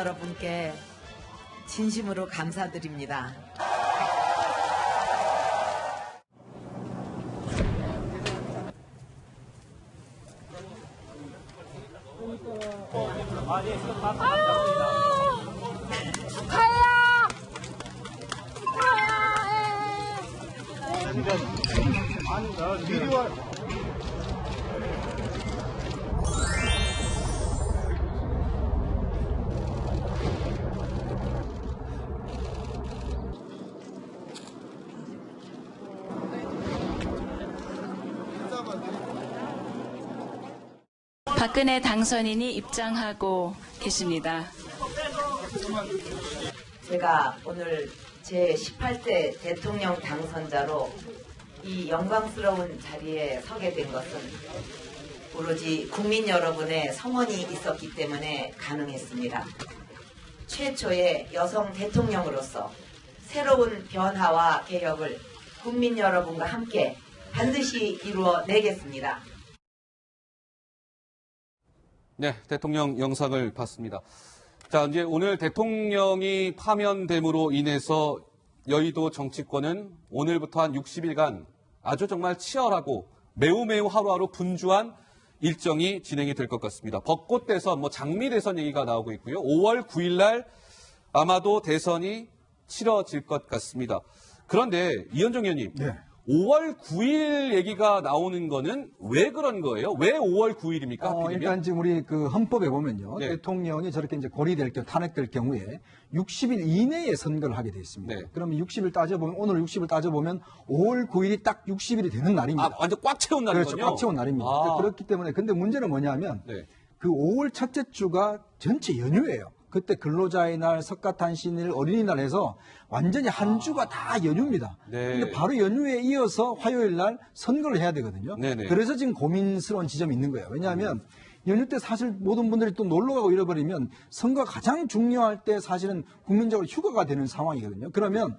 여러분께 진심으로 감사드립니다. 박근혜 당선인이 입장하고 계십니다. 제가 오늘 제18대 대통령 당선자로 이 영광스러운 자리에 서게 된 것은 오로지 국민 여러분의 성원이 있었기 때문에 가능했습니다. 최초의 여성 대통령으로서 새로운 변화와 개혁을 국민 여러분과 함께 반드시 이루어내겠습니다. 네, 대통령 영상을 봤습니다. 자, 이제 오늘 대통령이 파면됨으로 인해서 여의도 정치권은 오늘부터 한 60일간 아주 정말 치열하고 매우 하루하루 분주한 일정이 진행이 될 것 같습니다. 벚꽃 대선, 장미 대선 얘기가 나오고 있고요. 5월 9일 날 아마도 대선이 치러질 것 같습니다. 그런데 이현정 의원님, 네. 5월 9일 얘기가 나오는 거는 왜 그런 거예요? 왜 5월 9일입니까? 일단 지금 우리 그 헌법에 보면요. 네. 대통령이 저렇게 이제 고리될 경우, 탄핵될 경우에 60일 이내에 선거를 하게 돼 있습니다. 네. 그러면 60일 따져보면, 오늘 60일 따져보면 5월 9일이 딱 60일이 되는 날입니다. 완전 꽉 채운 날이군요. 그렇죠. 꽉 채운 날입니다. 그렇기 때문에, 근데 문제는 뭐냐면, 네. 그 5월 첫째 주가 전체 연휴예요. 그때 근로자의 날, 석가탄신일, 어린이날 해서 완전히 한 주가 다 연휴입니다. 네. 근데 바로 연휴에 이어서 화요일 날 선거를 해야 되거든요. 네네. 그래서 지금 고민스러운 지점이 있는 거예요. 왜냐하면 연휴 때 사실 모든 분들이 또 놀러 가고 잃어버리면 선거가 가장 중요할 때 사실은 국민적으로 휴가가 되는 상황이거든요. 그러면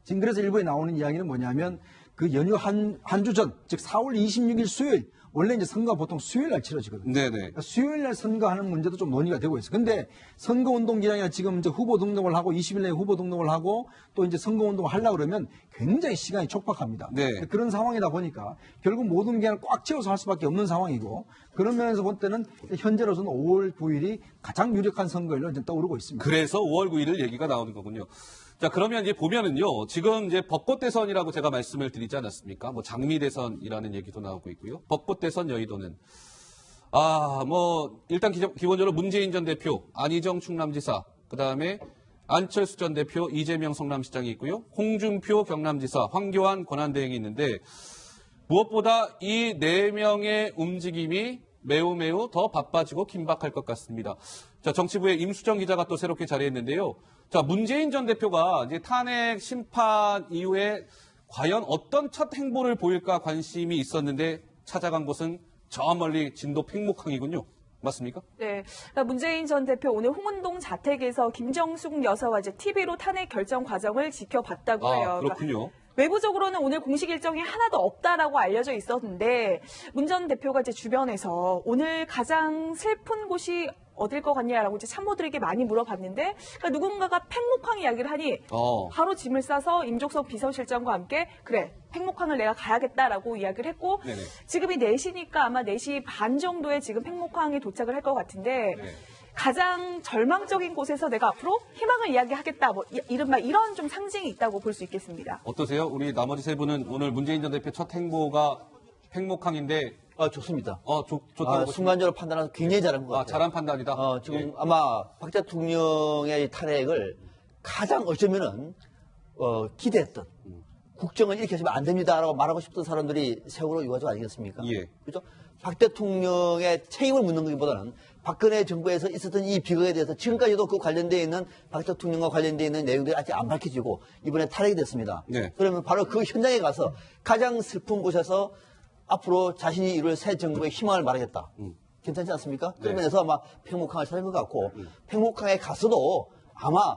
지금 그래서 일부에 나오는 이야기는 뭐냐면 그 연휴 한 주 전, 즉 4월 26일 수요일, 원래 이제 선거가 보통 수요일 날 치러지거든요. 네네. 그러니까 수요일 날 선거하는 문제도 좀 논의가 되고 있어요. 근데 선거운동 기간이나 지금 이제 후보 등록을 하고 20일 내에 후보 등록을 하고 또 이제 선거운동을 하려고 그러면 굉장히 시간이 촉박합니다. 네. 그런 상황이다 보니까 결국 모든 기간을 꽉 채워서 할 수밖에 없는 상황이고 그런 면에서 볼 때는 현재로서는 5월 9일이 가장 유력한 선거일로 이제 떠오르고 있습니다. 그래서 5월 9일을 얘기가 나오는 거군요. 자, 그러면 이제 보면은요, 지금 이제 벚꽃 대선이라고 제가 말씀을 드리지 않았습니까? 장미 대선이라는 얘기도 나오고 있고요. 벚꽃 대선 여의도는. 일단 기본적으로 문재인 전 대표, 안희정 충남지사, 그 다음에 안철수 전 대표, 이재명 성남시장이 있고요. 홍준표 경남지사, 황교안 권한대행이 있는데, 무엇보다 이 4명의 움직임이 매우 더 바빠지고 긴박할 것 같습니다. 자, 정치부의 임수정 기자가 또 새롭게 자리했는데요. 자, 문재인 전 대표가 이제 탄핵 심판 이후에 과연 어떤 첫 행보를 보일까 관심이 있었는데 찾아간 곳은 저 멀리 진도 팽목항이군요. 맞습니까? 네. 그러니까 문재인 전 대표 오늘 홍은동 자택에서 김정숙 여사와 이제 TV로 탄핵 결정 과정을 지켜봤다고 해요. 그렇군요. 그러니까 외부적으로는 오늘 공식 일정이 하나도 없다라고 알려져 있었는데 문 전 대표가 이제 주변에서 오늘 가장 슬픈 곳이 어딜 것 같냐라고 이제 참모들에게 많이 물어봤는데 그러니까 누군가가 팽목항 이야기를 하니 바로 짐을 싸서 임종석 비서실장과 함께 그래 팽목항을 내가 가야겠다라고 이야기를 했고 네네. 지금이 4시니까 아마 4시 반 정도에 지금 팽목항에 도착을 할 것 같은데 네. 가장 절망적인 곳에서 내가 앞으로 희망을 이야기하겠다 이른바 이런 좀 상징이 있다고 볼 수 있겠습니다. 어떠세요? 우리 나머지 세 분은 오늘 문재인 전 대표 첫 행보가 팽목항인데 좋습니다. 좋다고 순간적으로 판단하면서 굉장히 잘한 것 같아요. 잘한 판단이다. 지금 예. 아마 박 대통령의 탄핵을 가장 어쩌면은 기대했던 국정을 이렇게 하시면 안 됩니다라고 말하고 싶던 사람들이 세월호 유가족 아니겠습니까? 예. 그렇죠? 박 대통령의 책임을 묻는 것보다는 박근혜 정부에서 있었던 이 비극에 대해서 지금까지도 그 관련되어 있는 박 대통령과 관련되어 있는 내용들이 아직 안 밝혀지고 이번에 탄핵이 됐습니다. 네. 그러면 바로 그 현장에 가서 가장 슬픈 곳에서 앞으로 자신이 이룰 새 정부의 희망을 말하겠다. 괜찮지 않습니까? 그런 면에서 아마 팽목항을 찾은 것 같고 팽목항에 가서도 아마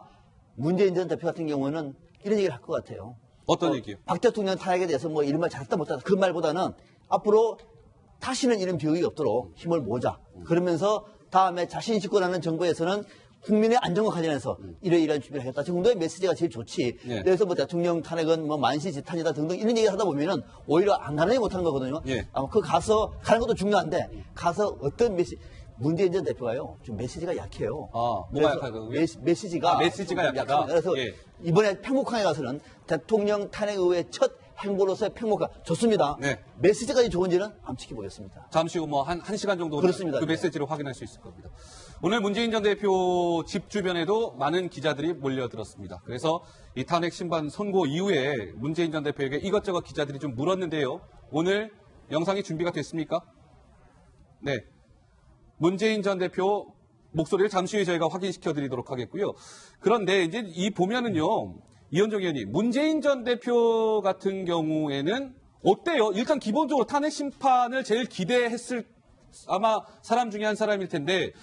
문재인 전 대표 같은 경우는 이런 얘기를 할 것 같아요. 어떤 얘기요? 박 대통령 탄핵에 대해서 뭐 이런 말 잘했다 못했다 그 말보다는 앞으로 다시는 이런 비극이 없도록 힘을 모으자. 그러면서 다음에 자신이 집권하는 정부에서는 국민의 안정과 관련해서 이러이러한 준비를 하겠다 정도의 메시지가 제일 좋지. 예. 그래서 뭐 대통령 탄핵은 뭐 만시지탄이다 등등 이런 얘기를 하다 보면은 오히려 안 가는 게 못하는 거거든요. 예. 아마 그 가서 가는 것도 중요한데 가서 어떤 메시지 문재인 전 대표가요 좀 메시지가 약해요. 뭐가 그래서 약하다고요? 메시지가 메시지가 좀 약하다? 약합니다. 그래서 예. 이번에 팽목항에 가서는 대통령 탄핵 이후의 첫 행보로서의 팽목항 좋습니다. 네. 메시지까지 좋은지는 한번 지켜보겠습니다. 잠시 후 뭐 한 시간 정도 그렇습니다. 그 메시지를 확인할 수 있을 겁니다. 오늘 문재인 전 대표 집 주변에도 많은 기자들이 몰려들었습니다. 그래서 이 탄핵 심판 선고 이후에 문재인 전 대표에게 이것저것 기자들이 좀 물었는데요. 오늘 영상이 준비가 됐습니까? 네. 문재인 전 대표 목소리를 잠시 후에 저희가 확인시켜 드리도록 하겠고요. 그런데 이제 이 보면은요. 이현정 의원님, 문재인 전 대표 같은 경우에는 어때요? 일단 기본적으로 탄핵 심판을 제일 기대했을 아마 사람 중에 한 사람일 텐데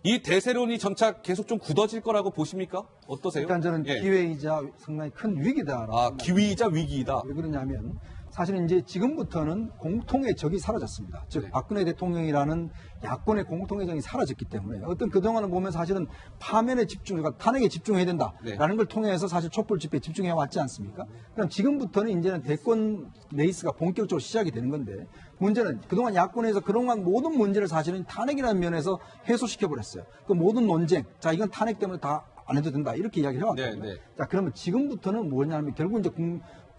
이 대세론이 점차 계속 좀 굳어질 거라고 보십니까? 어떠세요? 일단 저는 예. 기회이자 상당히 큰 위기다. 기위이자 위기이다. 왜 그러냐면 사실은 이제 지금부터는 공통의 적이 사라졌습니다. 즉 네. 박근혜 대통령이라는 야권의 공통의 적이 사라졌기 때문에 어떤 그동안은 보면 사실은 파면에 집중, 그러니까 탄핵에 집중해야 된다라는 네. 걸 통해서 사실 촛불 집회에 집중해 왔지 않습니까? 그럼 지금부터는 이제는 대권 레이스가 본격적으로 시작이 되는 건데 문제는 그동안 야권에서 그동안 모든 문제를 사실은 탄핵이라는 면에서 해소시켜 버렸어요. 그 모든 논쟁, 자 이건 탄핵 때문에 다 안 해도 된다 이렇게 이야기를 해왔거든요. 네, 네. 자 그러면 지금부터는 뭐냐면 결국 이제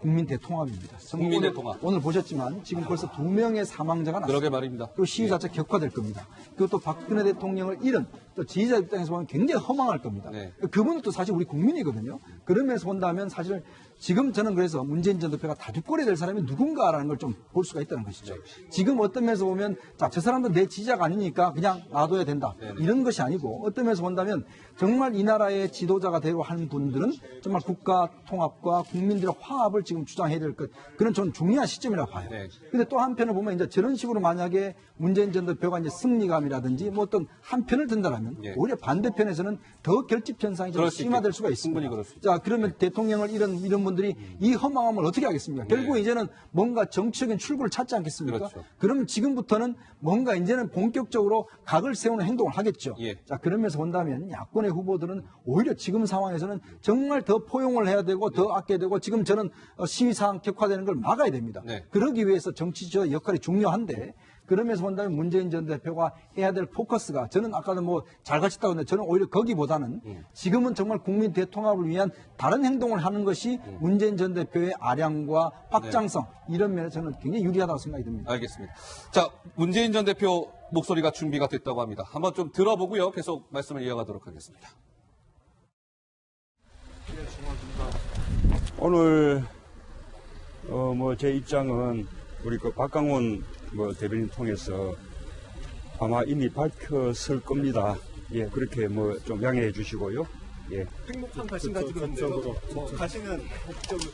국민 대통합입니다. 국민 대통합. 오늘 보셨지만 지금 벌써 2명의 사망자가 났습니다. 그러게 말입니다. 그리고 시위 자체 격화될 겁니다. 그리고 또 박근혜 대통령을 잃은 또 지지자 입장에서 보면 굉장히 허망할 겁니다. 네. 그분은 또 사실 우리 국민이거든요. 그런 면에서 본다면 사실 지금 저는 그래서 문재인 전 대표가 다죽거리 될 사람이 누군가라는 걸 좀 볼 수가 있다는 것이죠. 지금 어떤 면에서 보면 자, 저 사람도 내 지지자가 아니니까 그냥 놔둬야 된다. 이런 것이 아니고 어떤 면에서 본다면 정말 이 나라의 지도자가 되고 하는 분들은 정말 국가 통합과 국민들의 화합을 지금 주장해야 될 것. 그런 전 중요한 시점이라고 봐요. 네. 근데 또 한편을 보면 이제 저런 식으로 만약에 문재인 전 대표가 이제 승리감이라든지 뭐 어떤 한 편을 든다라면 예. 오히려 반대편에서는 더 결집 현상이 좀 그럴 수 심화될 있겠죠. 수가 있습니다. 충분히 그럴 수 있죠. 자, 그러면 대통령을 이런 분들이 이 허망함을 어떻게 하겠습니까? 결국 이제는 뭔가 정치적인 출구를 찾지 않겠습니까? 그렇죠. 그러면 지금부터는 뭔가 이제는 본격적으로 각을 세우는 행동을 하겠죠. 예. 자, 그러면서 본다면 야권의 후보들은 오히려 지금 상황에서는 정말 더 포용을 해야 되고 더 아껴야 되고 지금 저는 시위상 격화되는 걸 막아야 됩니다. 네. 그러기 위해서 정치적 역할이 중요한데 그러면서 본다면 문재인 전 대표가 해야 될 포커스가 저는 아까도 뭐 잘 가셨다고 했는데 저는 오히려 거기보다는 지금은 정말 국민 대통합을 위한 다른 행동을 하는 것이 문재인 전 대표의 아량과 확장성 이런 면에서 저는 굉장히 유리하다고 생각이 듭니다. 알겠습니다. 자, 문재인 전 대표 목소리가 준비가 됐다고 합니다. 한번 좀 들어보고요. 계속 말씀을 이어가도록 하겠습니다. 오늘 뭐 제 입장은 우리 그 박강원 뭐 대변인 통해서 아마 이미 밝혔을 겁니다. 예, 그렇게 뭐 좀 양해해 주시고요. 예. 행복한 발신까지 그런데요. 가시는 목적은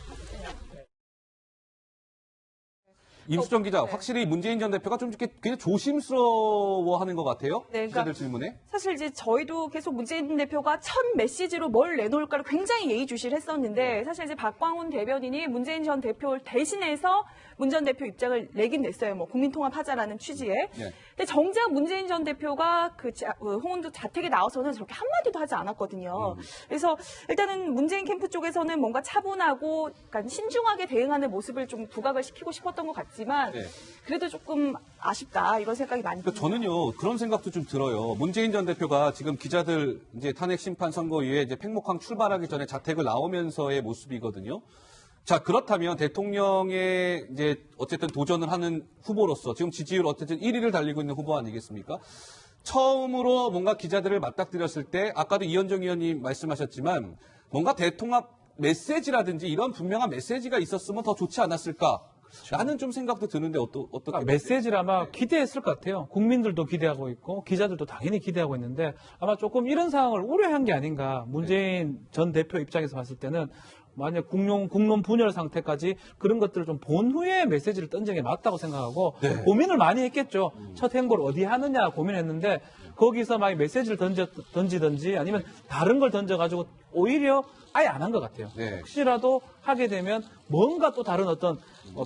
임수정 기자, 확실히 문재인 전 대표가 좀 이렇게 굉장히 조심스러워하는 것 같아요. 네, 그러니까 기자들 질문에. 사실 이제 저희도 계속 문재인 대표가 첫 메시지로 뭘 내놓을까를 굉장히 예의주시를 했었는데 사실 이제 박광훈 대변인이 문재인 전 대표를 대신해서 문 전 대표 입장을 내긴 냈어요. 뭐 국민통합하자라는 취지에. 네. 근데 정작 문재인 전 대표가 홍은도 자택에 나와서는 저렇게 한마디도 하지 않았거든요. 그래서 일단은 문재인 캠프 쪽에서는 뭔가 차분하고 약간 신중하게 대응하는 모습을 좀 부각을 시키고 싶었던 것 같지만 네. 그래도 조금 아쉽다 이런 생각이 많이 듭니다. 그러니까 저는요, 그런 생각도 좀 들어요. 문재인 전 대표가 지금 기자들 이제 탄핵 심판 선거 이후에 이제 팽목항 출발하기 전에 자택을 나오면서의 모습이거든요. 자, 그렇다면 대통령의 이제 어쨌든 도전을 하는 후보로서 지금 지지율 어쨌든 1위를 달리고 있는 후보 아니겠습니까? 처음으로 뭔가 기자들을 맞닥뜨렸을 때 아까도 이현정 의원님 말씀하셨지만 뭔가 대통합 메시지라든지 이런 분명한 메시지가 있었으면 더 좋지 않았을까? 라는 좀 생각도 드는데 어떻게 메시지를 아마 기대했을 것 같아요. 국민들도 기대하고 있고 기자들도 당연히 기대하고 있는데 아마 조금 이런 상황을 우려한 게 아닌가. 문재인 전 대표 입장에서 봤을 때는 만약 국론 분열 상태까지 그런 것들을 좀 본 후에 메시지를 던지는 게 맞다고 생각하고 네. 고민을 많이 했겠죠. 첫 행보를 어디 하느냐 고민했는데 거기서 막 메시지를 던지든지 아니면 다른 걸 던져가지고 오히려 아예 안 한 것 같아요. 네. 혹시라도 하게 되면 뭔가 또 다른 어떤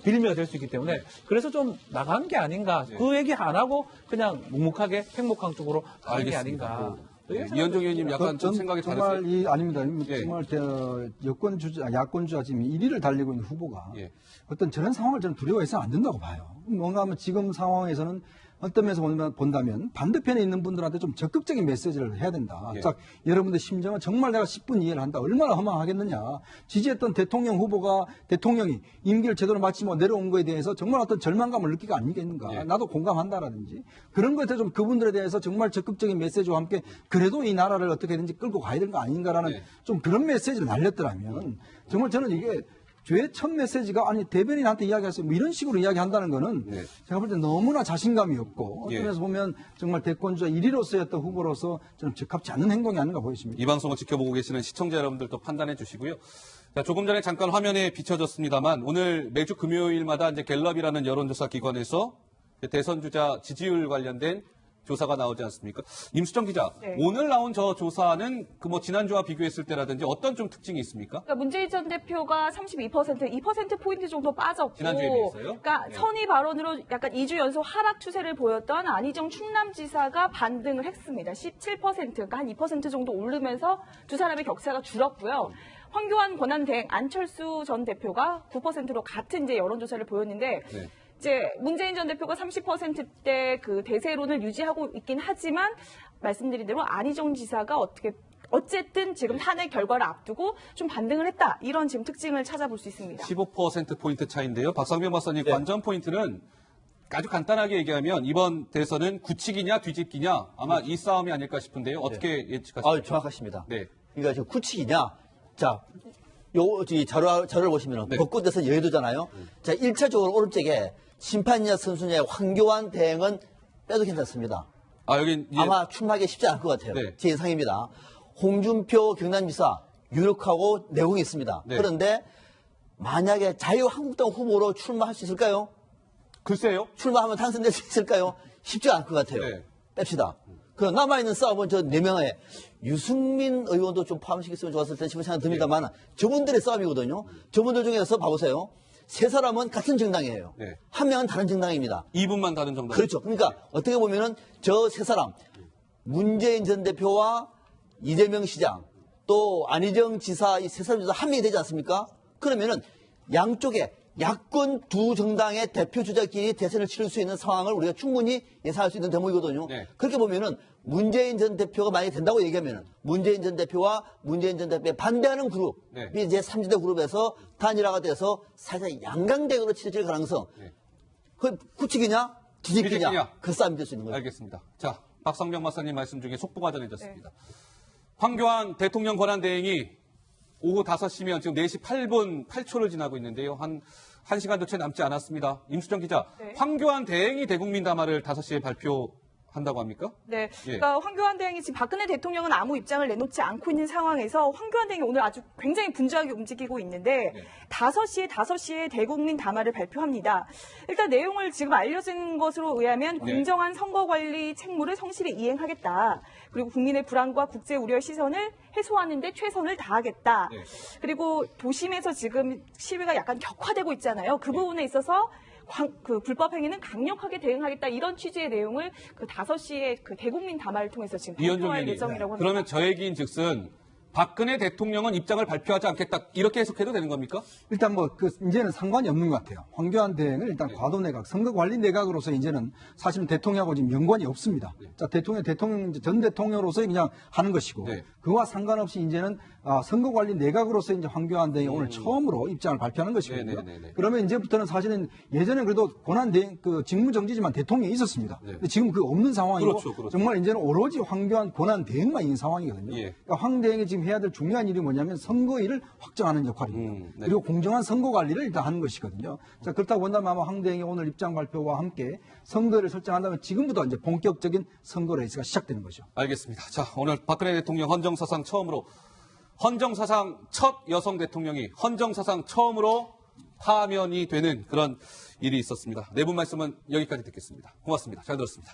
빌미가 될 수 있기 때문에 그래서 좀 나간 게 아닌가. 그 얘기 안 하고 그냥 묵묵하게 팽목항 쪽으로 가는 게 알겠습니다. 아닌가. 이현종 의원님 약간 좀 생각이 정말 다르세요? 아닙니다. 예. 정말 야권 주자 지금 1위를 달리고 있는 후보가 예. 어떤 저런 상황을 저는 두려워해서는 안 된다고 봐요. 뭔가 하면 지금 상황에서는 어떤 면에서 본다면 반대편에 있는 분들한테 좀 적극적인 메시지를 해야 된다. 예. 자, 여러분들 심정은 정말 내가 10분 이해를 한다. 얼마나 허망하겠느냐. 지지했던 대통령이 임기를 제대로 마치고 내려온 거에 대해서 정말 어떤 절망감을 느끼고 아니겠는가. 예. 나도 공감한다라든지 그런 것에 좀 그분들에 대해서 정말 적극적인 메시지와 함께 그래도 이 나라를 어떻게든지 끌고 가야 되는 거 아닌가라는 예. 좀 그런 메시지를 날렸더라면 정말 저는 이게 죄의 첫 메시지가 아니 대변인한테 이야기하세요 뭐 이런 식으로 이야기한다는 거는 네. 제가 볼 때 너무나 자신감이 없고 예. 어떤 면에서 보면 정말 대권주자 1위로서의 어떤 후보로서 저는 적합치 않은 행동이 아닌가 보여집니다. 이 방송을 지켜보고 계시는 시청자 여러분들도 판단해 주시고요. 자, 조금 전에 잠깐 화면에 비춰졌습니다만 오늘 매주 금요일마다 이제 갤럽이라는 여론조사 기관에서 대선 주자 지지율 관련된 조사가 나오지 않습니까? 임수정 기자, 네. 오늘 나온 저 조사는 그 뭐 지난주와 비교했을 때라든지 어떤 좀 특징이 있습니까? 그러니까 문재인 전 대표가 2%포인트 정도 빠졌고. 지난주에 비해서요? 그러니까 네. 선의 발언으로 약간 2주 연속 하락 추세를 보였던 안희정 충남지사가 반등을 했습니다. 17%, 그러니까 한 2% 정도 오르면서 두 사람의 격차가 줄었고요. 황교안 권한대행 안철수 전 대표가 9%로 같은 이제 여론조사를 보였는데 네. 이제 문재인 전 대표가 30%대 그 대세론을 유지하고 있긴 하지만 말씀드린 대로 안희정 지사가 어쨌든 지금 탄핵 결과를 앞두고 좀 반등을 했다. 이런 지금 특징을 찾아볼 수 있습니다. 15%포인트 차인데요. 박상병 박사님, 네. 관전 포인트는 아주 간단하게 얘기하면 이번 대선은 굳히기냐 뒤집기냐 아마 이 싸움이 아닐까 싶은데요. 어떻게 예측하십니까? 정확하십니다. 네. 그러니까 지금 굳히기냐. 자, 자료를 보시면 네. 벚꽃 대선 여의도잖아요. 자, 1차적으로 오른쪽에 심판이냐 선수냐의 황교안 대행은 빼도 괜찮습니다. 아, 여긴 이제 아마 출마하기 쉽지 않을 것 같아요. 네. 제 예상입니다. 홍준표 경남지사 유력하고 내공이 있습니다. 네. 그런데 만약에 자유한국당 후보로 출마할 수 있을까요? 글쎄요. 출마하면 당선될 수 있을까요? 쉽지 않을 것 같아요. 네. 뺍시다. 그 남아있는 싸움은 저 4명의 유승민 의원도 좀 포함시켰으면 좋았을 텐데 싶은 생각이 듭니다만 저분들의 싸움이거든요. 저분들 중에서 봐보세요. 세 사람은 같은 정당이에요. 네. 한 명은 다른 정당입니다. 2분만 다른 정도. 그렇죠. 그러니까 어떻게 보면은 저 세 사람 문재인 전 대표와 이재명 시장 또 안희정 지사 이 세 사람 중에서 한 명이 되지 않습니까? 그러면은 양쪽에 야권 두 정당의 대표 주자끼리 대선을 치를 수 있는 상황을 우리가 충분히 예상할 수 있는 대목이거든요. 네. 그렇게 보면은 문재인 전 대표가 만약에 된다고 얘기하면은 문재인 전 대표와 문재인 전 대표에 반대하는 그룹이 네. 이제 3지대 그룹에서 단일화가 돼서 사실상 양강대으로 치러질 가능성. 네. 그 굳히기냐 뒤집기냐 뒤집기냐. 그 싸움이 될 수 있는 거죠. 알겠습니다. 자, 박상병 박사님 말씀 중에 속보가 전해졌습니다. 네. 황교안 대통령 권한대행이 오후 5시면 지금 4시 8분 8초를 지나고 있는데요. 한 1시간도 채 남지 않았습니다. 임수정 기자, 네. 황교안 대행이 대국민 담화를 5시에 발표한다고 합니까? 네. 예. 그러니까 황교안 대행이 지금 박근혜 대통령은 아무 입장을 내놓지 않고 있는 상황에서 황교안 대행이 오늘 아주 굉장히 분주하게 움직이고 있는데 네. 5시에 대국민 담화를 발표합니다. 일단 내용을 지금 알려진 것으로 의하면 네. 공정한 선거 관리 책무를 성실히 이행하겠다. 그리고 국민의 불안과 국제 우려 시선을 해소하는 데 최선을 다하겠다. 네. 그리고 도심에서 지금 시위가 약간 격화되고 있잖아요. 그 부분에 있어서 그 불법 행위는 강력하게 대응하겠다 이런 취지의 내용을 그 5시에 그 대국민 담화를 통해서 지금 이현종 발표할 의원님, 예정이라고 합니다. 그러면 저 얘기인 즉슨 박근혜 대통령은 입장을 발표하지 않겠다 이렇게 해석해도 되는 겁니까? 일단 이제는 상관이 없는 것 같아요. 황교안 대행은 일단 과도내각, 선거관리 내각으로서 이제는 사실은 대통령하고 지금 연관이 없습니다. 자, 전 대통령으로서 그냥 하는 것이고, 네. 그와 상관없이 이제는 선거관리 내각으로서 이제 황교안 대행이 오늘 처음으로 입장을 발표하는 것이거든요. 네네네네. 그러면 이제부터는 사실은 예전에 그래도 권한 대행, 직무정지지만 대통령이 있었습니다. 네. 근데 지금 그 없는 상황이고, 그렇죠. 정말 이제는 오로지 황교안 권한 대행만 있는 상황이거든요. 예. 그러니까 황 대행이 지금 해야 될 중요한 일이 뭐냐면 선거일을 확정하는 역할입니다. 네. 그리고 공정한 선거 관리를 일단 하는 것이거든요. 자, 그렇다고 본다면 아마 황 대행이 오늘 입장 발표와 함께 선거일을 설정한다면 지금부터 이제 본격적인 선거 레이스가 시작되는 거죠. 알겠습니다. 자, 오늘 박근혜 대통령 헌정사상 처음으로 헌정사상 첫 여성 대통령이 헌정사상 처음으로 파면이 되는 그런 일이 있었습니다. 네 분 말씀은 여기까지 듣겠습니다. 고맙습니다. 잘 들었습니다.